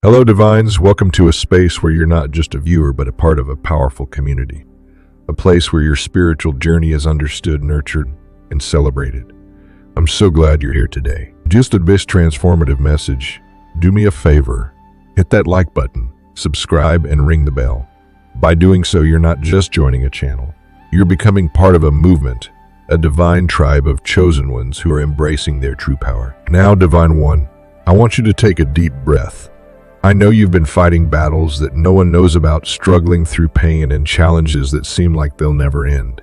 Hello, Divines. Welcome to a space where you're not just a viewer, but a part of a powerful community. A place where your spiritual journey is understood, nurtured, and celebrated. I'm so glad you're here today. Just this transformative message, do me a favor. Hit that like button, subscribe, and ring the bell. By doing so, you're not just joining a channel. You're becoming part of a movement, a divine tribe of chosen ones who are embracing their true power. Now, Divine One, I want you to take a deep breath. I know you've been fighting battles that no one knows about, struggling through pain and challenges that seem like they'll never end.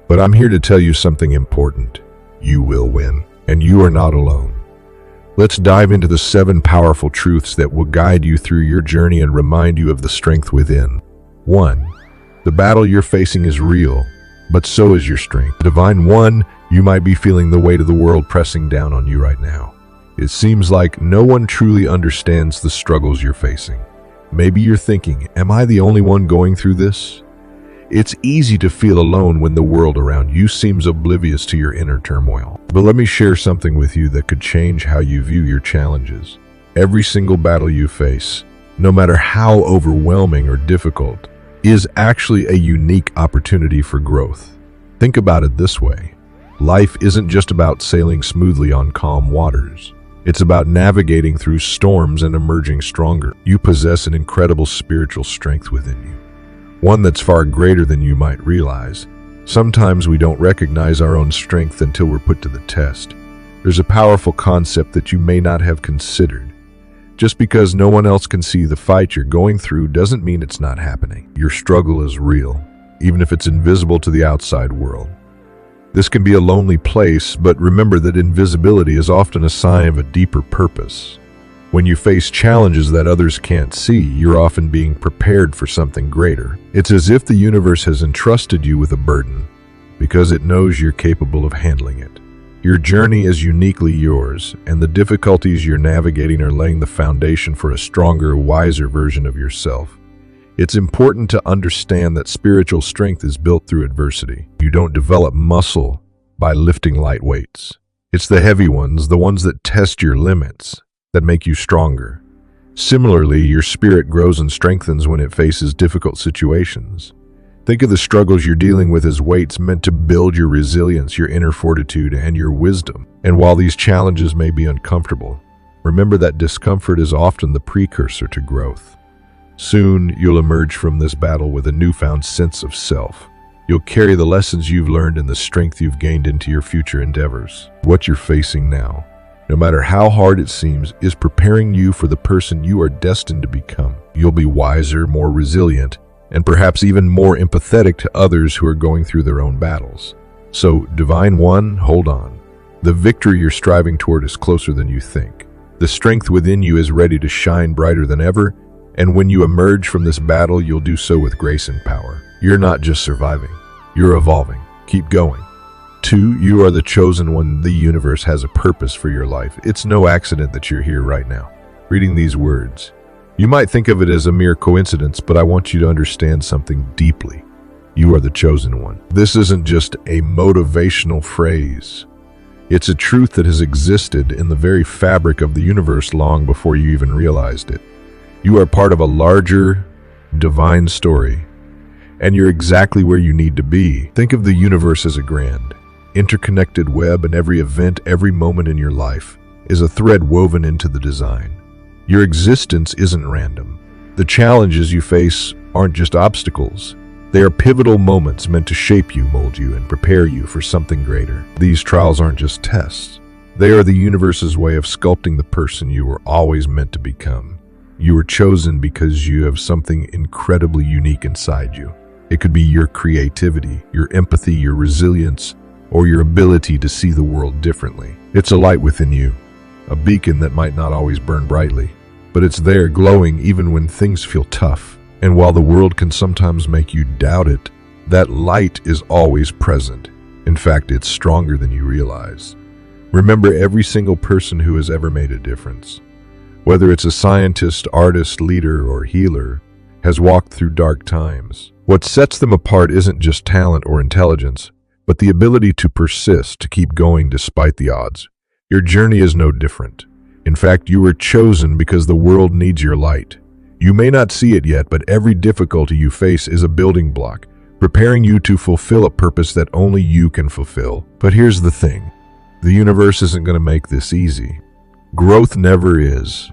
But I'm here to tell you something important. You will win, and you are not alone. Let's dive into the 7 powerful truths that will guide you through your journey and remind you of the strength within. 1. The battle you're facing is real, but so is your strength. Divine One, you might be feeling the weight of the world pressing down on you right now. It seems like no one truly understands the struggles you're facing. Maybe you're thinking, am I the only one going through this? It's easy to feel alone when the world around you seems oblivious to your inner turmoil. But let me share something with you that could change how you view your challenges. Every single battle you face, no matter how overwhelming or difficult, is actually a unique opportunity for growth. Think about it this way. Life isn't just about sailing smoothly on calm waters. It's about navigating through storms and emerging stronger. You possess an incredible spiritual strength within you, one that's far greater than you might realize. Sometimes we don't recognize our own strength until we're put to the test. There's a powerful concept that you may not have considered. Just because no one else can see the fight you're going through doesn't mean it's not happening. Your struggle is real, even if it's invisible to the outside world. This can be a lonely place, but remember that invisibility is often a sign of a deeper purpose. When you face challenges that others can't see, you're often being prepared for something greater. It's as if the universe has entrusted you with a burden, because it knows you're capable of handling it. Your journey is uniquely yours, and the difficulties you're navigating are laying the foundation for a stronger, wiser version of yourself. It's important to understand that spiritual strength is built through adversity. You don't develop muscle by lifting light weights. It's the heavy ones, the ones that test your limits, that make you stronger. Similarly, your spirit grows and strengthens when it faces difficult situations. Think of the struggles you're dealing with as weights meant to build your resilience, your inner fortitude, and your wisdom. And while these challenges may be uncomfortable, remember that discomfort is often the precursor to growth. Soon, you'll emerge from this battle with a newfound sense of self. You'll carry the lessons you've learned and the strength you've gained into your future endeavors. What you're facing now, no matter how hard it seems, is preparing you for the person you are destined to become. You'll be wiser, more resilient, and perhaps even more empathetic to others who are going through their own battles. So, Divine One, hold on. The victory you're striving toward is closer than you think. The strength within you is ready to shine brighter than ever, and when you emerge from this battle, you'll do so with grace and power. You're not just surviving, you're evolving. Keep going. 2, you are the chosen one. The universe has a purpose for your life. It's no accident that you're here right now, reading these words. You might think of it as a mere coincidence, but I want you to understand something deeply. You are the chosen one. This isn't just a motivational phrase. It's a truth that has existed in the very fabric of the universe long before you even realized it. You are part of a larger, divine story, and you're exactly where you need to be. Think of the universe as a grand, interconnected web, and every event, every moment in your life is a thread woven into the design. Your existence isn't random. The challenges you face aren't just obstacles. They are pivotal moments meant to shape you, mold you, and prepare you for something greater. These trials aren't just tests. They are the universe's way of sculpting the person you were always meant to become. You were chosen because you have something incredibly unique inside you. It could be your creativity, your empathy, your resilience, or your ability to see the world differently. It's a light within you, a beacon that might not always burn brightly, but it's there glowing even when things feel tough. And while the world can sometimes make you doubt it, that light is always present. In fact, it's stronger than you realize. Remember, every single person who has ever made a difference, whether it's a scientist, artist, leader, or healer, has walked through dark times. What sets them apart isn't just talent or intelligence, but the ability to persist, to keep going despite the odds. Your journey is no different. In fact, you were chosen because the world needs your light. You may not see it yet, but every difficulty you face is a building block, preparing you to fulfill a purpose that only you can fulfill. But here's the thing. The universe isn't going to make this easy. Growth never is.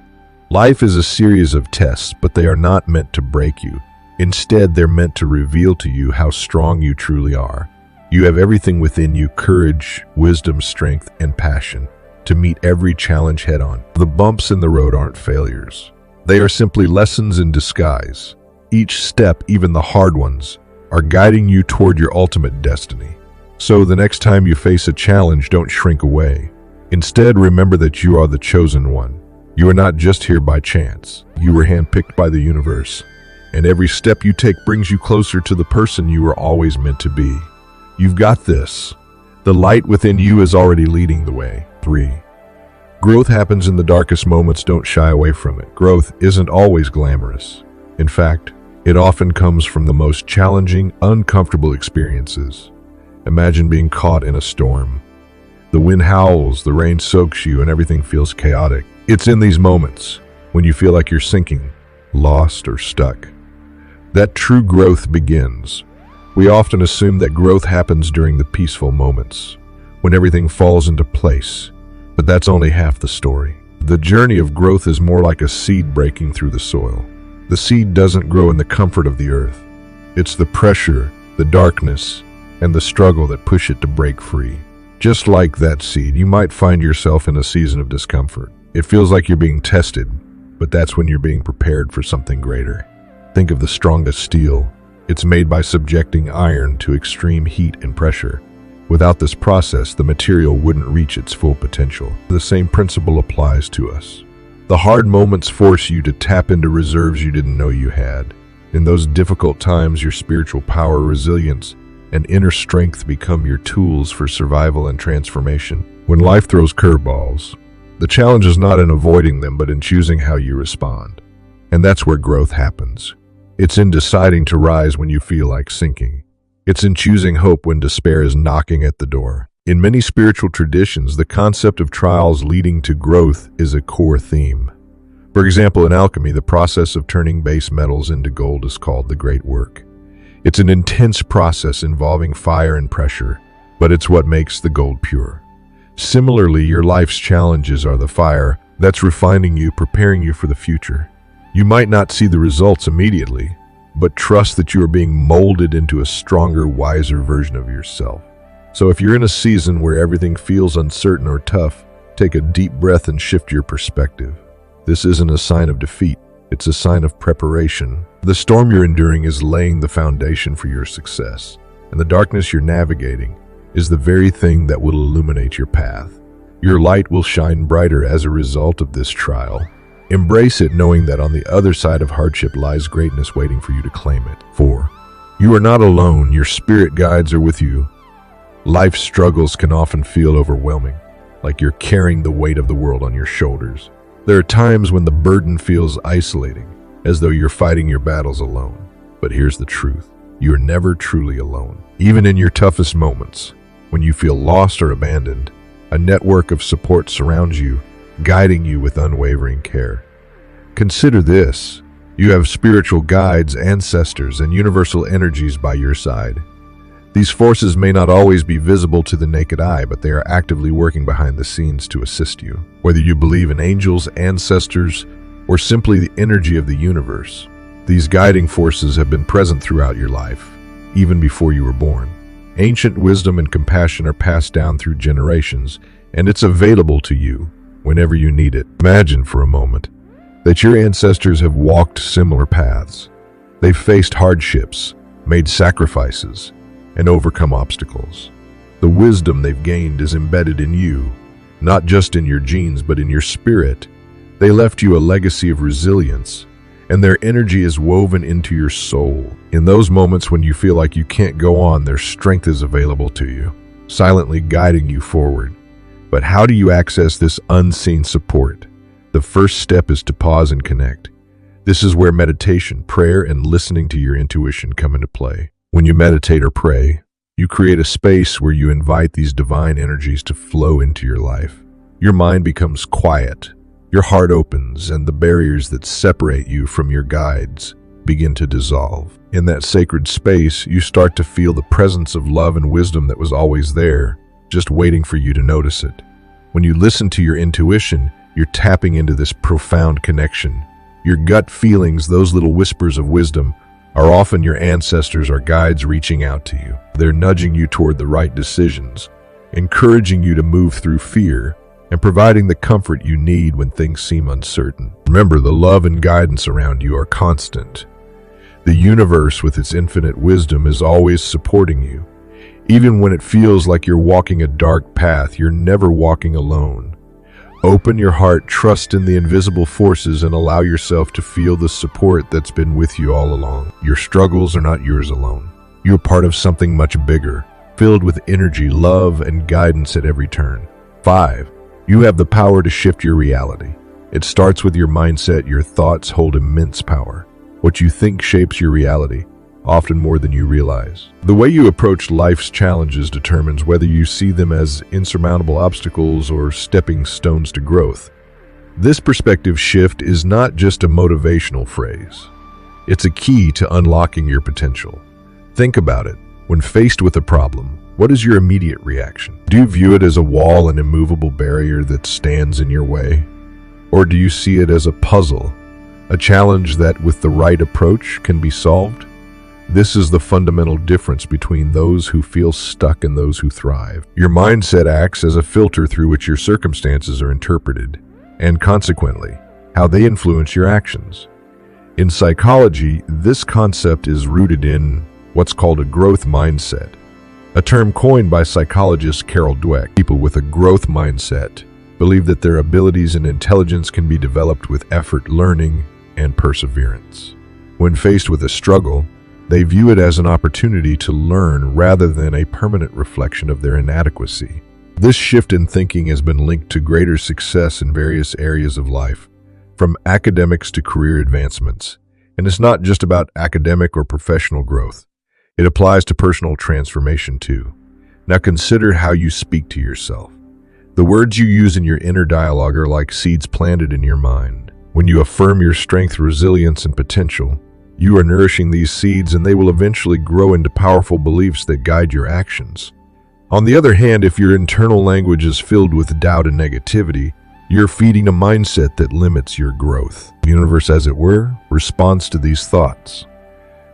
Life is a series of tests, but they are not meant to break you. Instead, they're meant to reveal to you how strong you truly are. You have everything within you: courage, wisdom, strength, and passion to meet every challenge head-on. The bumps in the road aren't failures. They are simply lessons in disguise. Each step, even the hard ones, are guiding you toward your ultimate destiny. So the next time you face a challenge, don't shrink away. Instead, remember that you are the chosen one. You are not just here by chance. You were handpicked by the universe. And every step you take brings you closer to the person you were always meant to be. You've got this. The light within you is already leading the way. 3. Growth happens in the darkest moments. Don't shy away from it. Growth isn't always glamorous. In fact, it often comes from the most challenging, uncomfortable experiences. Imagine being caught in a storm. The wind howls, the rain soaks you, and everything feels chaotic. It's in these moments, when you feel like you're sinking, lost, or stuck, that true growth begins. We often assume that growth happens during the peaceful moments, when everything falls into place, but that's only half the story. The journey of growth is more like a seed breaking through the soil. The seed doesn't grow in the comfort of the earth. It's the pressure, the darkness, and the struggle that push it to break free. Just like that seed, you might find yourself in a season of discomfort. It feels like you're being tested, but that's when you're being prepared for something greater. Think of the strongest steel. It's made by subjecting iron to extreme heat and pressure. Without this process, the material wouldn't reach its full potential. The same principle applies to us. The hard moments force you to tap into reserves you didn't know you had. In those difficult times, your spiritual power, resilience, and inner strength become your tools for survival and transformation. When life throws curveballs, the challenge is not in avoiding them, but in choosing how you respond. And that's where growth happens. It's in deciding to rise when you feel like sinking. It's in choosing hope when despair is knocking at the door. In many spiritual traditions, the concept of trials leading to growth is a core theme. For example, in alchemy, the process of turning base metals into gold is called the Great Work. It's an intense process involving fire and pressure, but it's what makes the gold pure. Similarly, your life's challenges are the fire that's refining you, preparing you for the future. You might not see the results immediately, but trust that you are being molded into a stronger, wiser version of yourself. So if you're in a season where everything feels uncertain or tough, take a deep breath and shift your perspective. This isn't a sign of defeat, it's a sign of preparation. The storm you're enduring is laying the foundation for your success, and the darkness you're navigating is the very thing that will illuminate your path. Your light will shine brighter as a result of this trial. Embrace it, knowing that on the other side of hardship lies greatness waiting for you to claim it. 4. You are not alone. Your spirit guides are with you. Life's struggles can often feel overwhelming, like you're carrying the weight of the world on your shoulders. There are times when the burden feels isolating, as though you're fighting your battles alone. But here's the truth. You're never truly alone. Even in your toughest moments, when you feel lost or abandoned, a network of support surrounds you, guiding you with unwavering care. Consider this. You have spiritual guides, ancestors, and universal energies by your side. These forces may not always be visible to the naked eye, but they are actively working behind the scenes to assist you. Whether you believe in angels, ancestors, or simply the energy of the universe, these guiding forces have been present throughout your life, even before you were born. Ancient wisdom and compassion are passed down through generations, and it's available to you whenever you need it. Imagine for a moment that your ancestors have walked similar paths. They've faced hardships, made sacrifices, and overcome obstacles. The wisdom they've gained is embedded in you, not just in your genes, but in your spirit. They left you a legacy of resilience, and their energy is woven into your soul. In those moments when you feel like you can't go on, their strength is available to you, silently guiding you forward. But how do you access this unseen support? The first step is to pause and connect. This is where meditation, prayer, and listening to your intuition come into play. When you meditate or pray, you create a space where you invite these divine energies to flow into your life. Your mind becomes quiet, Your heart opens, and the barriers that separate you from your guides begin to dissolve. In that sacred space, you start to feel the presence of love and wisdom that was always there, just waiting for you to notice it. When you listen to your intuition, you're tapping into this profound connection. Your gut feelings, those little whispers of wisdom, are often your ancestors or guides reaching out to you. They're nudging you toward the right decisions, encouraging you to move through fear, and providing the comfort you need when things seem uncertain. Remember, the love and guidance around you are constant. The universe, with its infinite wisdom, is always supporting you. Even when it feels like you're walking a dark path, you're never walking alone. Open your heart, trust in the invisible forces, and allow yourself to feel the support that's been with you all along. Your struggles are not yours alone. You're part of something much bigger, filled with energy, love, and guidance at every turn. 5. You have the power to shift your reality. It starts with your mindset. Your thoughts hold immense power. What you think shapes your reality, often more than you realize. The way you approach life's challenges determines whether you see them as insurmountable obstacles or stepping stones to growth. This perspective shift is not just a motivational phrase. It's a key to unlocking your potential. Think about it. When faced with a problem, what is your immediate reaction? Do you view it as a wall, an immovable barrier that stands in your way? Or do you see it as a puzzle, a challenge that, with the right approach, can be solved? This is the fundamental difference between those who feel stuck and those who thrive. Your mindset acts as a filter through which your circumstances are interpreted, and consequently, how they influence your actions. In psychology, this concept is rooted in what's called a growth mindset, a term coined by psychologist Carol Dweck. People with a growth mindset believe that their abilities and intelligence can be developed with effort, learning, and perseverance. When faced with a struggle, they view it as an opportunity to learn rather than a permanent reflection of their inadequacy. This shift in thinking has been linked to greater success in various areas of life, from academics to career advancements. And it's not just about academic or professional growth. It applies to personal transformation too. Now consider how you speak to yourself. The words you use in your inner dialogue are like seeds planted in your mind. When you affirm your strength, resilience, and potential, you are nourishing these seeds, and they will eventually grow into powerful beliefs that guide your actions. On the other hand, if your internal language is filled with doubt and negativity, you're feeding a mindset that limits your growth. The universe, as it were, responds to these thoughts.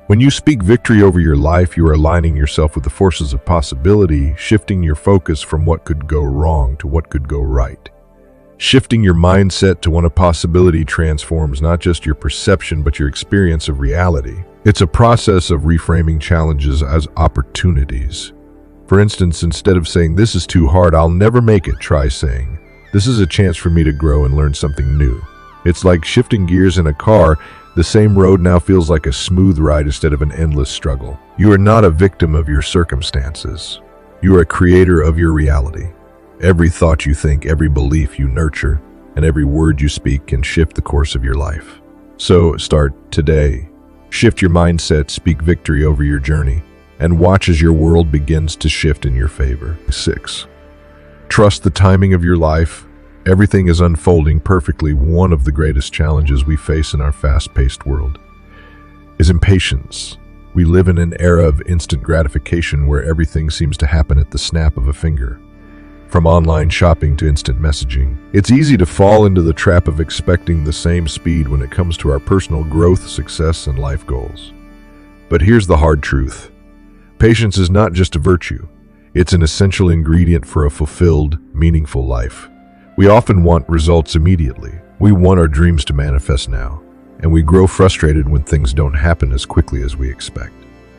When you speak victory over your life, you are aligning yourself with the forces of possibility, shifting your focus from what could go wrong to what could go right. Shifting your mindset to one of possibility transforms not just your perception, but your experience of reality. It's a process of reframing challenges as opportunities. For instance, instead of saying, "This is too hard, I'll never make it," try saying, "This is a chance for me to grow and learn something new." It's like shifting gears in a car. The same road now feels like a smooth ride instead of an endless struggle. You are not a victim of your circumstances. You are a creator of your reality. Every thought you think, every belief you nurture, and every word you speak can shift the course of your life. So start today. Shift your mindset, speak victory over your journey, and watch as your world begins to shift in your favor. 6. Trust the timing of your life. Everything is unfolding perfectly. One of the greatest challenges we face in our fast-paced world is impatience. We live in an era of instant gratification where everything seems to happen at the snap of a finger. From online shopping to instant messaging, it's easy to fall into the trap of expecting the same speed when it comes to our personal growth, success, and life goals. But here's the hard truth. Patience is not just a virtue. It's an essential ingredient for a fulfilled, meaningful life. We often want results immediately. We want our dreams to manifest now, and we grow frustrated when things don't happen as quickly as we expect.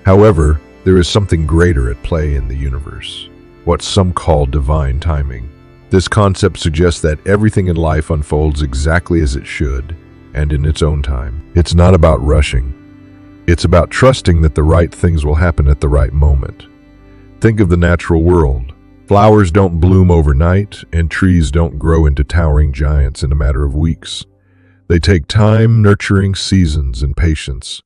However, there is something greater at play in the universe, what some call divine timing. This concept suggests that everything in life unfolds exactly as it should, and in its own time. It's not about rushing. It's about trusting that the right things will happen at the right moment. Think of the natural world. Flowers don't bloom overnight, and trees don't grow into towering giants in a matter of weeks. They take time, nurturing, seasons, and patience.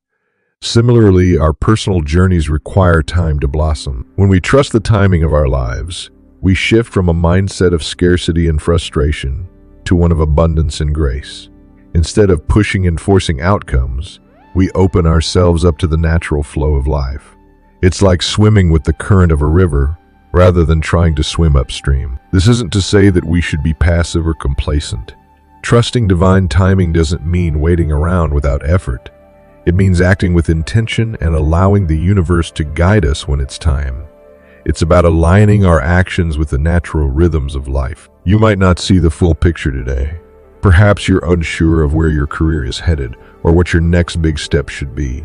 Similarly, our personal journeys require time to blossom. When we trust the timing of our lives, we shift from a mindset of scarcity and frustration to one of abundance and grace. Instead of pushing and forcing outcomes, we open ourselves up to the natural flow of life. It's like swimming with the current of a river rather than trying to swim upstream. This isn't to say that we should be passive or complacent. Trusting divine timing doesn't mean waiting around without effort. It means acting with intention and allowing the universe to guide us when it's time. It's about aligning our actions with the natural rhythms of life. You might not see the full picture today. Perhaps you're unsure of where your career is headed or what your next big step should be.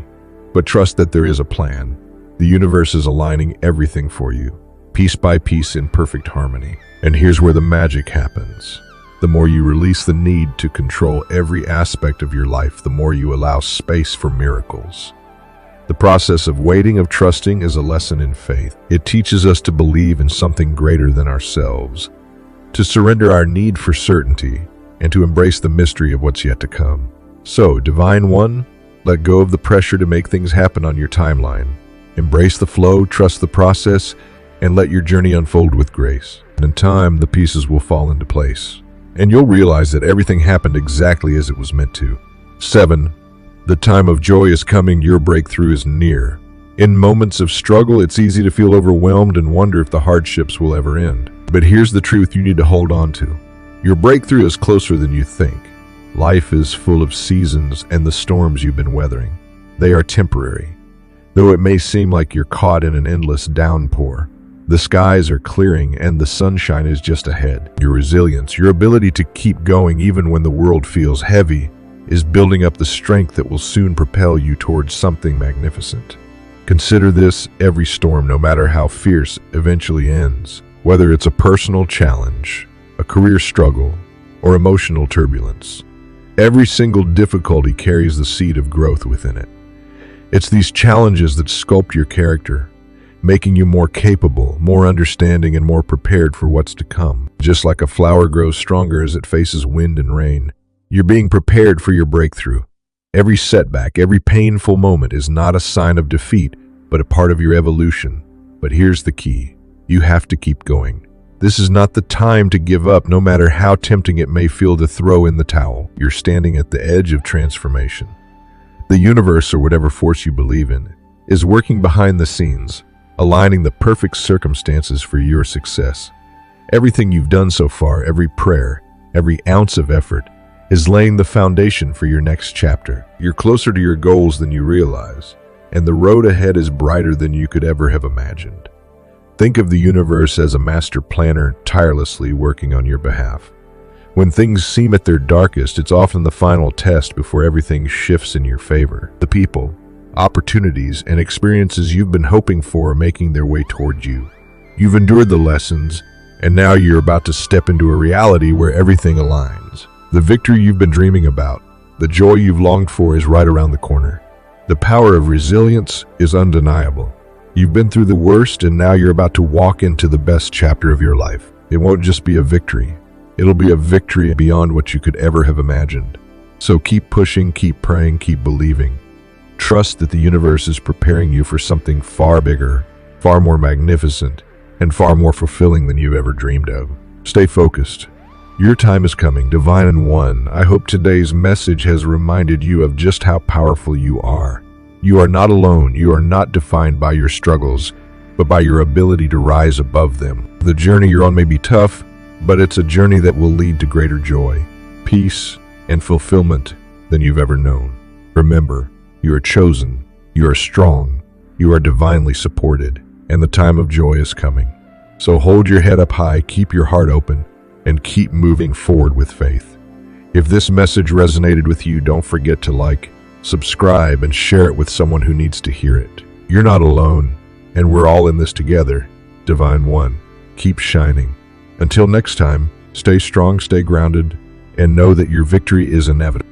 But trust that there is a plan. The universe is aligning everything for you, piece by piece in perfect harmony. And here's where the magic happens. The more you release the need to control every aspect of your life, the more you allow space for miracles. The process of waiting, of trusting, is a lesson in faith. It teaches us to believe in something greater than ourselves, to surrender our need for certainty, and to embrace the mystery of what's yet to come. So, Divine One, let go of the pressure to make things happen on your timeline. Embrace the flow, trust the process, and let your journey unfold with grace. And in time, the pieces will fall into place, and you'll realize that everything happened exactly as it was meant to. 7. The time of joy is coming. Your breakthrough is near. In moments of struggle, it's easy to feel overwhelmed and wonder if the hardships will ever end. But here's the truth you need to hold on to. Your breakthrough is closer than you think. Life is full of seasons, and the storms you've been weathering, they are temporary. Though it may seem like you're caught in an endless downpour, the skies are clearing and the sunshine is just ahead. Your resilience, your ability to keep going even when the world feels heavy, is building up the strength that will soon propel you towards something magnificent. Consider this: every storm, no matter how fierce, eventually ends. Whether it's a personal challenge, a career struggle, or emotional turbulence, every single difficulty carries the seed of growth within it. It's these challenges that sculpt your character, making you more capable, more understanding, and more prepared for what's to come. Just like a flower grows stronger as it faces wind and rain, you're being prepared for your breakthrough. Every setback, every painful moment is not a sign of defeat, but a part of your evolution. But here's the key: you have to keep going. This is not the time to give up, no matter how tempting it may feel to throw in the towel. You're standing at the edge of transformation. The universe, or whatever force you believe in, is working behind the scenes, aligning the perfect circumstances for your success. Everything you've done so far, every prayer, every ounce of effort, is laying the foundation for your next chapter. You're closer to your goals than you realize, and the road ahead is brighter than you could ever have imagined. Think of the universe as a master planner tirelessly working on your behalf. When things seem at their darkest, it's often the final test before everything shifts in your favor. The people, opportunities, and experiences you've been hoping for are making their way toward you. You've endured the lessons, and now you're about to step into a reality where everything aligns. The victory you've been dreaming about, the joy you've longed for, is right around the corner. The power of resilience is undeniable. You've been through the worst, and now you're about to walk into the best chapter of your life. It won't just be a victory. It'll be a victory beyond what you could ever have imagined. So keep pushing, keep praying, keep believing. Trust that the universe is preparing you for something far bigger, far more magnificent, and far more fulfilling than you've ever dreamed of. Stay focused. Your time is coming, Divine One. I hope today's message has reminded you of just how powerful you are. You are not alone. You are not defined by your struggles, but by your ability to rise above them. The journey you're on may be tough, but it's a journey that will lead to greater joy, peace, and fulfillment than you've ever known. Remember, you are chosen, you are strong, you are divinely supported, and the time of joy is coming. So hold your head up high, keep your heart open, and keep moving forward with faith. If this message resonated with you, don't forget to like, subscribe, and share it with someone who needs to hear it. You're not alone, and we're all in this together. Divine One, keep shining. Until next time, stay strong, stay grounded, and know that your victory is inevitable.